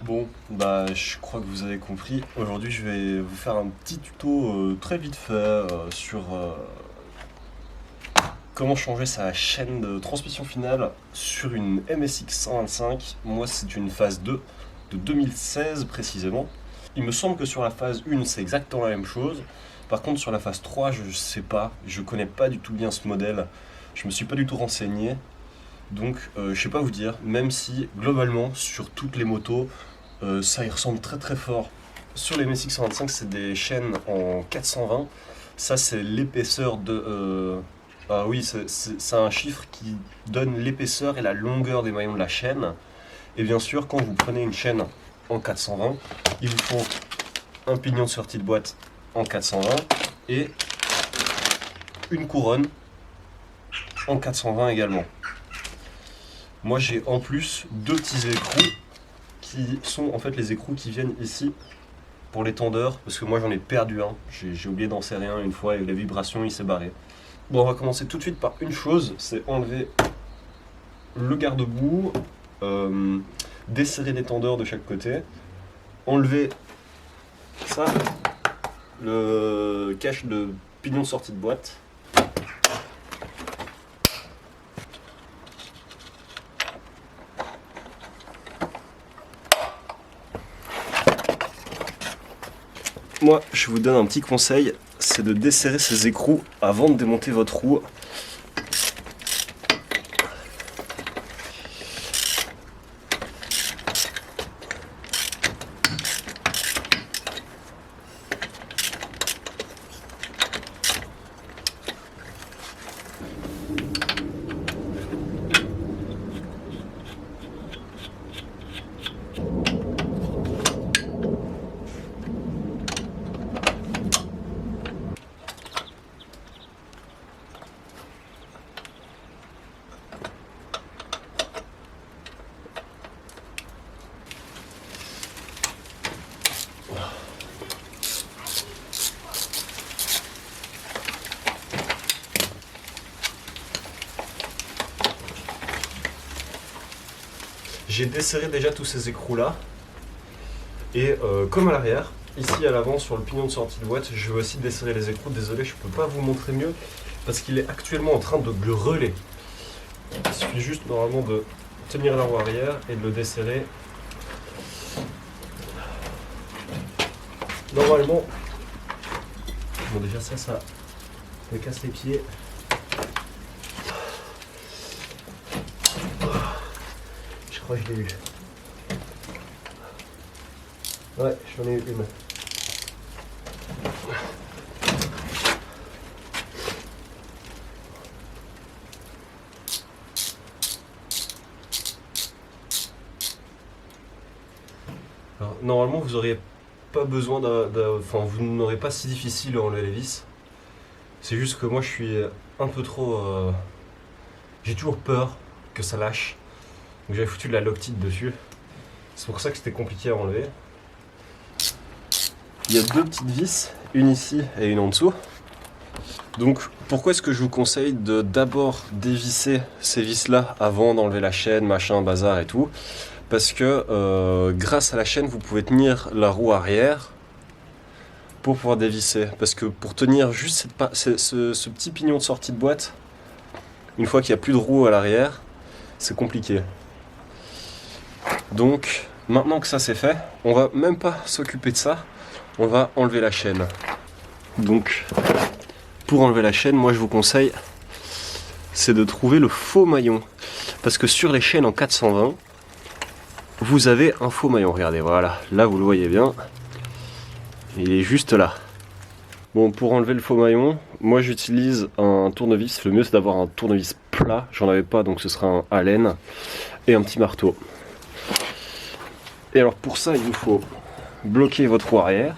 Bon, bah je crois que vous avez compris. Aujourd'hui, je vais vous faire un petit tuto très vite fait sur comment changer sa chaîne de transmission finale sur une MSX 125. Moi, c'est une phase 2 de 2016 précisément. Il me semble que sur la phase 1, c'est exactement la même chose. Par contre, sur la phase 3, je sais pas. Je connais pas du tout bien ce modèle. Je me suis pas du tout renseigné. Donc, je sais pas vous dire, même si globalement, sur toutes les motos, ça y ressemble très très fort. Sur les MSX 125, c'est des chaînes en 420. Ça, c'est l'épaisseur de. Ah oui, c'est un chiffre qui donne l'épaisseur et la longueur des maillons de la chaîne. Et bien sûr, quand vous prenez une chaîne en 420, il vous faut un pignon de sortie de boîte en 420 et une couronne en 420 également. Moi, j'ai en plus deux petits écrous qui sont en fait les écrous qui viennent ici pour les tendeurs, parce que moi j'en ai perdu un, j'ai oublié d'en serrer un une fois et la vibration il s'est barré. Bon, on va commencer tout de suite par une chose, c'est enlever le garde-boue, desserrer les tendeurs de chaque côté, enlever ça, le cache de pignon de sortie de boîte. Moi, je vous donne un petit conseil, c'est de desserrer ces écrous avant de démonter votre roue. J'ai desserré déjà tous ces écrous là et comme à l'arrière, ici à l'avant sur le pignon de sortie de boîte, je vais aussi desserrer les écrous. Désolé, je peux pas vous montrer mieux parce qu'il est actuellement en train de grêler. Il suffit juste normalement de tenir la roue arrière et de le desserrer. Normalement, bon déjà ça me casse les pieds. Je crois que je l'ai eu. Ouais, j'en ai eu une. Alors, normalement, vous n'auriez pas besoin enfin, vous n'aurez pas si difficile à enlever les vis. C'est juste que moi, je suis un peu trop. J'ai toujours peur que ça lâche. Donc, j'avais foutu de la Loctite dessus. C'est pour ça que c'était compliqué à enlever. Il y a deux petites vis, une ici et une en dessous. Donc, pourquoi est-ce que je vous conseille de d'abord dévisser ces vis-là avant d'enlever la chaîne, machin, bazar et tout? Parce que grâce à la chaîne, vous pouvez tenir la roue arrière pour pouvoir dévisser. Parce que pour tenir juste ce petit pignon de sortie de boîte, une fois qu'il n'y a plus de roue à l'arrière, c'est compliqué. Donc, maintenant que ça c'est fait, on va même pas s'occuper de ça, on va enlever la chaîne. Donc, pour enlever la chaîne, moi je vous conseille, c'est de trouver le faux maillon. Parce que sur les chaînes en 420, vous avez un faux maillon. Regardez, voilà, là vous le voyez bien. Il est juste là. Bon, pour enlever le faux maillon, moi j'utilise un tournevis. Le mieux c'est d'avoir un tournevis plat. J'en avais pas, donc ce sera un Allen et un petit marteau. Et alors pour ça, il vous faut bloquer votre roue arrière,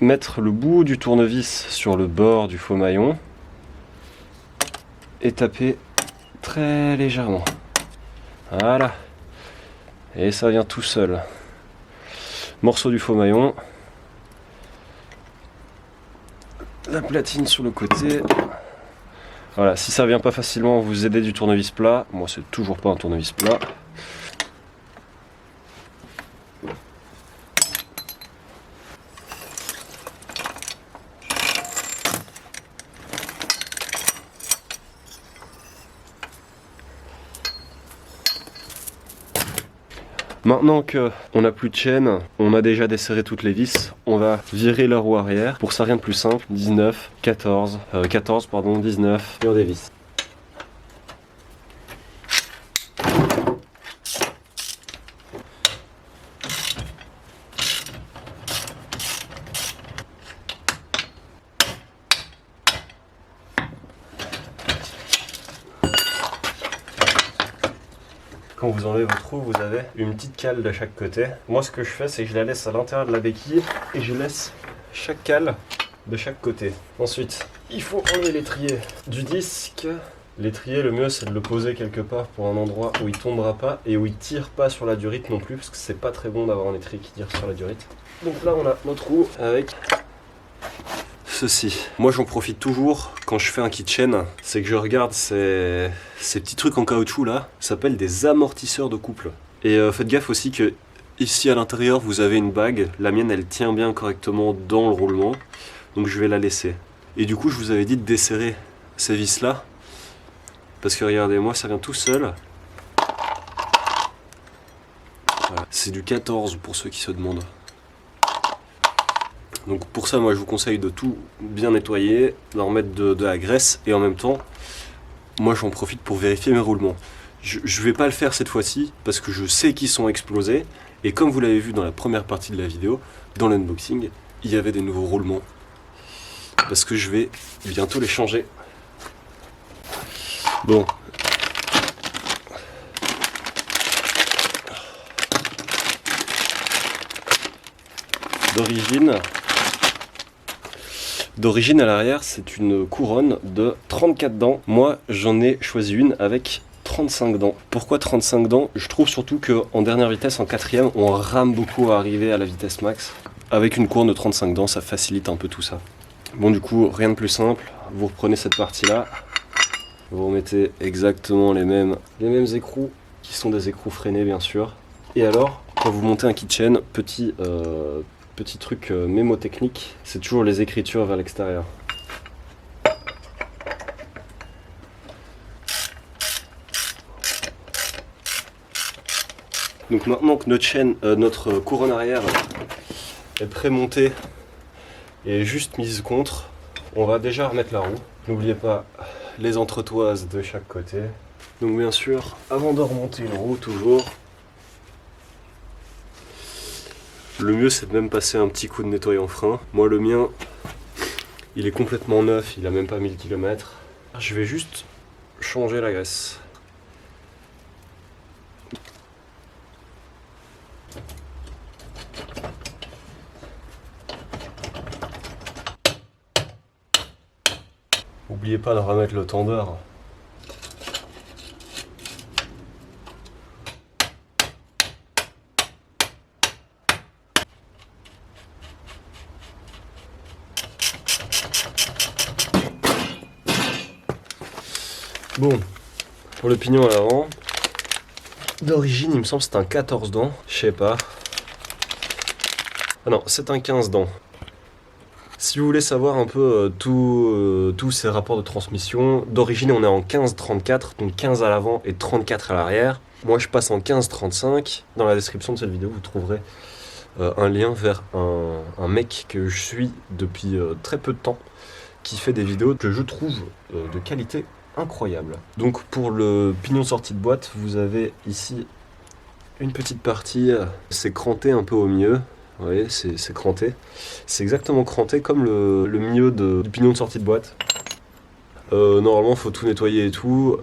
mettre le bout du tournevis sur le bord du faux maillon et taper très légèrement. Voilà. Et ça vient tout seul. Morceau du faux maillon. La platine sur le côté. Voilà, si ça vient pas facilement, vous aidez du tournevis plat. Moi, c'est toujours pas un tournevis plat. Maintenant qu'on n'a plus de chaîne, on a déjà desserré toutes les vis, on va virer la roue arrière. Pour ça rien de plus simple, 19, 14, 19 et on dévisse. Quand vous enlevez votre roue, vous avez une petite cale de chaque côté. Moi, ce que je fais, c'est que je la laisse à l'intérieur de la béquille et je laisse chaque cale de chaque côté. Ensuite, il faut enlever l'étrier du disque. L'étrier, le mieux, c'est de le poser quelque part pour un endroit où il tombera pas et où il tire pas sur la durite non plus, parce que c'est pas très bon d'avoir un étrier qui tire sur la durite. Donc là, on a notre roue avec ceci. Moi, j'en profite toujours quand je fais un kitchen, c'est que je regarde ces petits trucs en caoutchouc là, ça s'appelle des amortisseurs de couple. Et faites gaffe aussi que ici à l'intérieur, vous avez une bague. La mienne, elle tient bien correctement dans le roulement, donc je vais la laisser. Et du coup, je vous avais dit de desserrer ces vis là, parce que regardez, moi, ça vient tout seul. Voilà. C'est du 14 pour ceux qui se demandent. Donc pour ça, moi je vous conseille de tout bien nettoyer, d'en remettre de la graisse et en même temps, moi j'en profite pour vérifier mes roulements. Je vais pas le faire cette fois-ci parce que je sais qu'ils sont explosés et comme vous l'avez vu dans la première partie de la vidéo, dans l'unboxing, il y avait des nouveaux roulements parce que je vais bientôt les changer. Bon. D'origine à l'arrière, c'est une couronne de 34 dents. Moi, j'en ai choisi une avec 35 dents. Pourquoi 35 dents? Je trouve surtout qu'en dernière vitesse, en quatrième, on rame beaucoup à arriver à la vitesse max. Avec une couronne de 35 dents, ça facilite un peu tout ça. Bon, du coup, rien de plus simple. Vous reprenez cette partie-là. Vous remettez exactement les mêmes écrous, qui sont des écrous freinés, bien sûr. Et alors, quand vous montez un kitchen, petit truc mémotechnique, c'est toujours les écritures vers l'extérieur. Donc maintenant que notre couronne arrière est pré-montée et juste mise contre, on va déjà remettre la roue. N'oubliez pas les entretoises de chaque côté. Donc bien sûr, avant de remonter une roue, toujours, le mieux c'est de même passer un petit coup de nettoyant frein. Moi le mien, il est complètement neuf, il a même pas 1000 km. Je vais juste changer la graisse. N'oubliez pas de remettre le tendeur. Bon, pour le pignon à l'avant, d'origine il me semble que c'est un 14 dents, je sais pas. Ah non, c'est un 15 dents. Si vous voulez savoir un peu tous ces rapports de transmission, d'origine on est en 15-34, donc 15 à l'avant et 34 à l'arrière. Moi je passe en 15-35. Dans la description de cette vidéo vous trouverez un lien vers un mec que je suis depuis très peu de temps, qui fait des vidéos que je trouve de qualité incroyable. Donc pour le pignon de sortie de boîte, vous avez ici une petite partie, c'est cranté un peu au milieu. Vous voyez, c'est cranté. C'est exactement cranté comme le milieu du pignon de sortie de boîte. Normalement, il faut tout nettoyer et tout.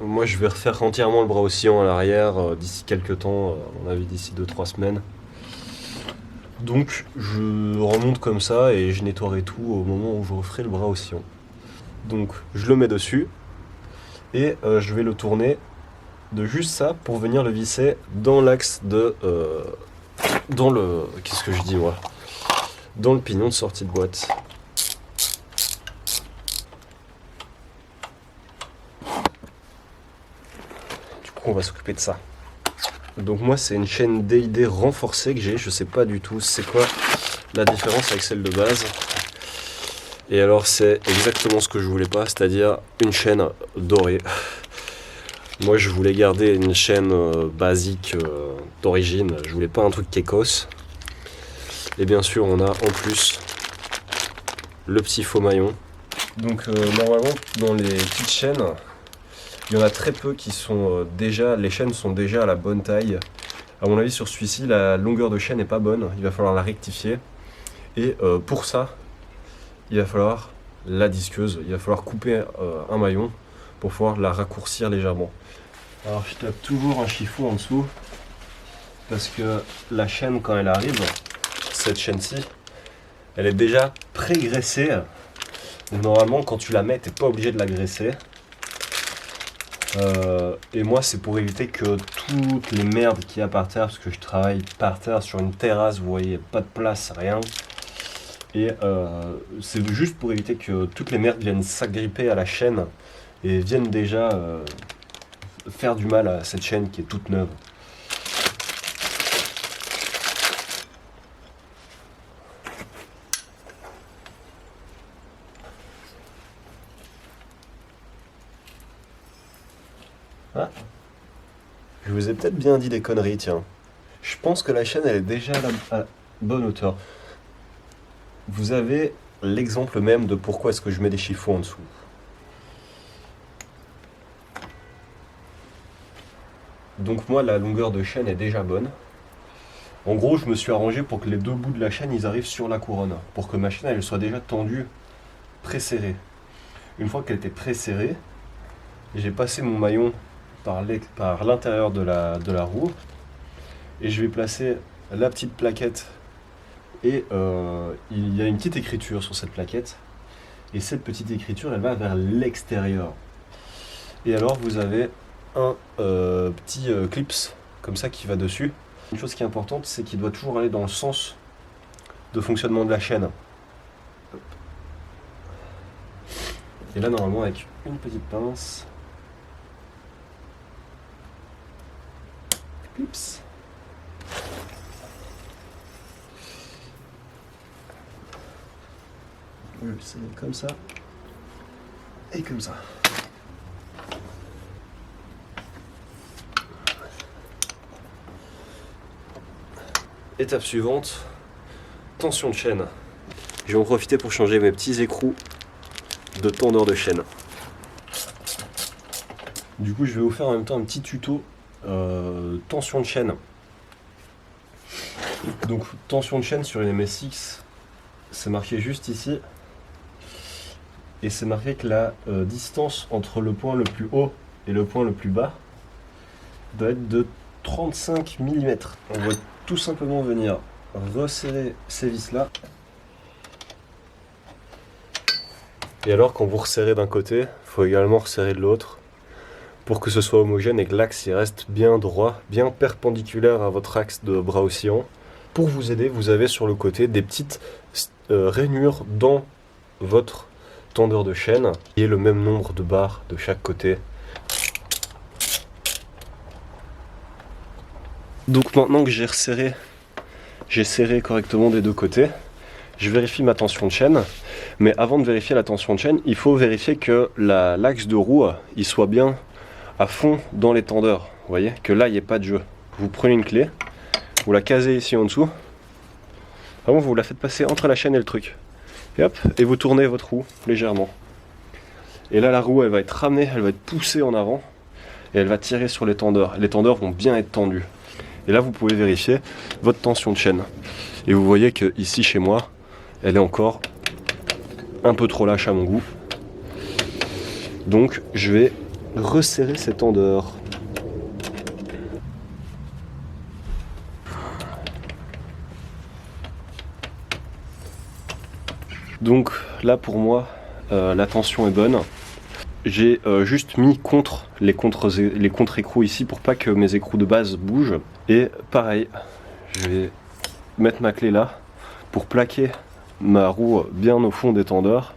Moi, je vais refaire entièrement le bras oscillant à l'arrière d'ici quelques temps, à mon avis d'ici 2-3 semaines. Donc, je remonte comme ça et je nettoierai tout au moment où je referai le bras oscillant. Donc, je le mets dessus et je vais le tourner de juste ça pour venir le visser dans l'axe de... dans le... qu'est-ce que je dis moi? Dans le pignon de sortie de boîte. Du coup on va s'occuper de ça. Donc moi c'est une chaîne DID renforcée que j'ai, je sais pas du tout c'est quoi la différence avec celle de base. Et alors c'est exactement ce que je voulais pas, c'est-à-dire une chaîne dorée. Moi je voulais garder une chaîne basique d'origine, je voulais pas un truc Kekos. Et bien sûr on a en plus le petit faux maillon. Donc normalement dans les petites chaînes, il y en a très peu qui sont déjà, les chaînes sont déjà à la bonne taille. À mon avis sur celui-ci la longueur de chaîne n'est pas bonne, il va falloir la rectifier. Et pour ça, il va falloir la disqueuse, il va falloir couper un maillon pour pouvoir la raccourcir légèrement. Alors je tape toujours un chiffon en dessous parce que la chaîne quand elle arrive, cette chaîne-ci, elle est déjà pré-graissée. Donc normalement quand tu la mets, tu n'es pas obligé de la graisser. Et moi c'est pour éviter que toutes les merdes qu'il y a par terre, parce que je travaille par terre sur une terrasse, vous voyez, pas de place, rien. Et c'est juste pour éviter que toutes les merdes viennent s'agripper à la chaîne et viennent déjà faire du mal à cette chaîne qui est toute neuve. Ah, je vous ai peut-être bien dit des conneries, tiens. Je pense que la chaîne elle est déjà à bonne hauteur. Vous avez l'exemple même de pourquoi est-ce que je mets des chiffons en dessous. Donc moi la longueur de chaîne est déjà bonne. En gros je me suis arrangé pour que les deux bouts de la chaîne ils arrivent sur la couronne. Pour que ma chaîne elle soit déjà tendue, pré-serrée. Une fois qu'elle était pré-serrée, j'ai passé mon maillon par l'intérieur de la roue. Et je vais placer la petite plaquette. Et il y a une petite écriture sur cette plaquette. Et cette petite écriture elle va vers l'extérieur. Et alors vous avez un petit clips comme ça qui va dessus. Une chose qui est importante, c'est qu'il doit toujours aller dans le sens de fonctionnement de la chaîne. Et là normalement avec une petite pince, clips. Je vais le serrer comme ça et comme ça. Étape suivante, tension de chaîne. Je vais en profiter pour changer mes petits écrous de tendeur de chaîne. Du coup, je vais vous faire en même temps un petit tuto tension de chaîne. Donc, tension de chaîne sur une MSX, c'est marqué juste ici. Et c'est marqué que la distance entre le point le plus haut et le point le plus bas doit être de 35 mm. On va tout simplement venir resserrer ces vis là. Et alors quand vous resserrez d'un côté, il faut également resserrer de l'autre pour que ce soit homogène et que l'axe reste bien droit, bien perpendiculaire à votre axe de bras oscillant. Pour vous aider, vous avez sur le côté des petites rainures dans votre tendeur de chaîne qui est le même nombre de barres de chaque côté. Donc maintenant que j'ai serré correctement des deux côtés, je vérifie ma tension de chaîne. Mais avant de vérifier la tension de chaîne, il faut vérifier que l'axe de roue il soit bien à fond dans les tendeurs. Vous voyez, que là il n'y ait pas de jeu. Vous prenez une clé, vous la casez ici en dessous. Vraiment, vous la faites passer entre la chaîne et le truc. Et hop, et vous tournez votre roue légèrement. Et là la roue elle va être ramenée, elle va être poussée en avant et elle va tirer sur les tendeurs. Les tendeurs vont bien être tendus. Et là vous pouvez vérifier votre tension de chaîne. Et vous voyez que ici chez moi, elle est encore un peu trop lâche à mon goût. Donc je vais resserrer ces tendeurs. Donc là pour moi la tension est bonne. J'ai juste mis contre les contre-écrous ici pour pas que mes écrous de base bougent. Et pareil, je vais mettre ma clé là pour plaquer ma roue bien au fond des tendeurs.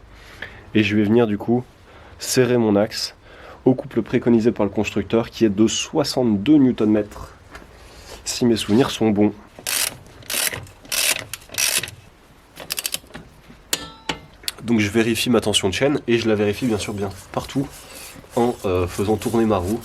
Et je vais venir du coup serrer mon axe au couple préconisé par le constructeur qui est de 62 Nm. Si mes souvenirs sont bons. Donc je vérifie ma tension de chaîne et je la vérifie bien sûr bien partout en faisant tourner ma roue.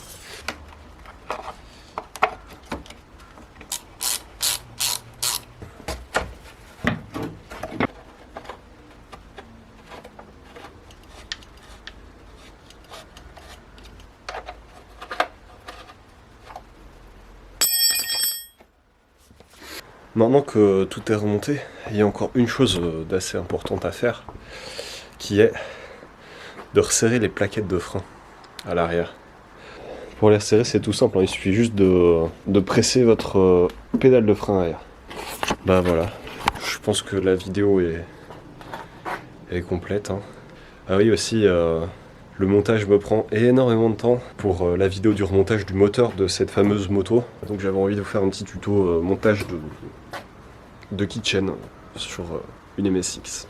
Maintenant que tout est remonté, il y a encore une chose d'assez importante à faire, qui est de resserrer les plaquettes de frein à l'arrière. Pour les resserrer, c'est tout simple, hein. Il suffit juste de presser votre pédale de frein arrière. Bah voilà, je pense que la vidéo est complète, hein. Ah oui aussi, le montage me prend énormément de temps pour la vidéo du remontage du moteur de cette fameuse moto. Donc j'avais envie de vous faire un petit tuto montage de kitchen sur une MSX.